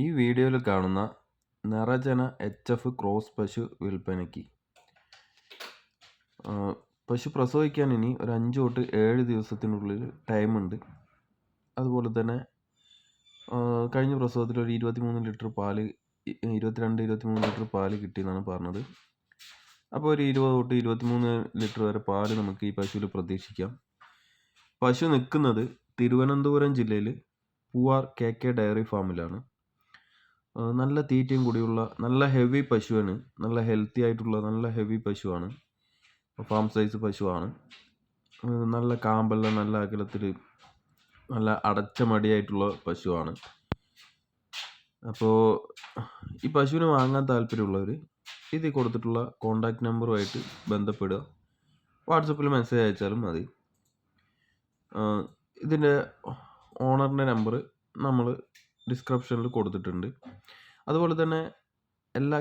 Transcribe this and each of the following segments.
ഈ വീഡിയോയിൽ കാണുന്ന നിറജന എച്ച്.എഫ് ക്രോസ് പശു വിൽപ്പനയ്ക്ക്. പശു പ്രസവിക്കാൻ ഇനി ഒരു 5 തൊട്ട് 7 ദിവസത്തിനുള്ളിൽ ടൈമുണ്ട്. അതുപോലെ തന്നെ കഴിഞ്ഞ പ്രസവത്തിൽ ഒരു 23 ലിറ്റർ പാല് 23 ലിറ്റർ പാല് കിട്ടിയെന്നാണ് പറഞ്ഞത്. അപ്പോൾ ഒരു 20 തൊട്ട് 23 ലിറ്റർ വരെ പാല് നമുക്ക് ഈ പശുവിൽ പ്രതീക്ഷിക്കാം. പശു നിൽക്കുന്നത് തിരുവനന്തപുരം ജില്ലയിൽ പൂവാർ KK ഡയറി ഫാമിലാണ്. നല്ല തീറ്റയും കൂടിയുള്ള നല്ല ഹെവി പശുവാണ്. നല്ല ഹെൽത്തി ആയിട്ടുള്ള നല്ല ഹെവി പശുവാണ്. ഫാം സൈസ് പശുവാണ്. നല്ല കാമ്പെല്ലാം നല്ല അകലത്തിൽ നല്ല അടച്ച മടിയായിട്ടുള്ള പശുവാണ്. അപ്പോൾ ഈ പശുവിനെ വാങ്ങാൻ താല്പര്യമുള്ളവർ ഇതിൽ കൊടുത്തിട്ടുള്ള കോൺടാക്റ്റ് നമ്പറുമായിട്ട് ബന്ധപ്പെടുക. വാട്സപ്പിൽ മെസ്സേജ് അയച്ചാലും മതി. ഇതിൻ്റെ ഓണറിൻ്റെ നമ്പർ നമ്മൾ ഡിസ്ക്രിപ്ഷനിൽ കൊടുത്തിട്ടുണ്ട്. അതുപോലെ തന്നെ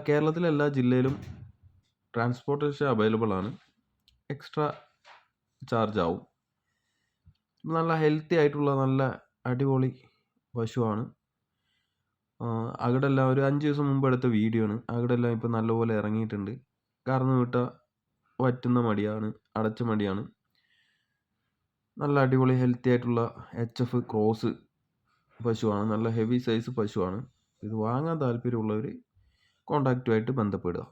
കേരളത്തിലെ എല്ലാ ജില്ലയിലും ട്രാൻസ്പോർട്ടേഷൻ അവൈലബിൾ ആണ്. എക്സ്ട്രാ ചാർജ് ആവും. നല്ല ഹെൽത്തി ആയിട്ടുള്ള നല്ല അടിപൊളി പശുവാണ്. അകിടെല്ലാം ഒരു 5 ദിവസം മുമ്പ് എടുത്ത വീഡിയോ ആണ്. അകിടെല്ലാം ഇപ്പോൾ നല്ലപോലെ ഇറങ്ങിയിട്ടുണ്ട്. കറന്ന് വിട്ട വറ്റുന്ന മടിയാണ്, അടച്ച മടിയാണ്. നല്ല അടിപൊളി ഹെൽത്തി ആയിട്ടുള്ള HF ക്രോസ് പശുവാണ്. നല്ല ഹെവി സൈസ് പശുവാണ്. ഇത് വാങ്ങാൻ താല്പര്യമുള്ളവർ കോൺടാക്റ്റുമായിട്ട് ബന്ധപ്പെടുക.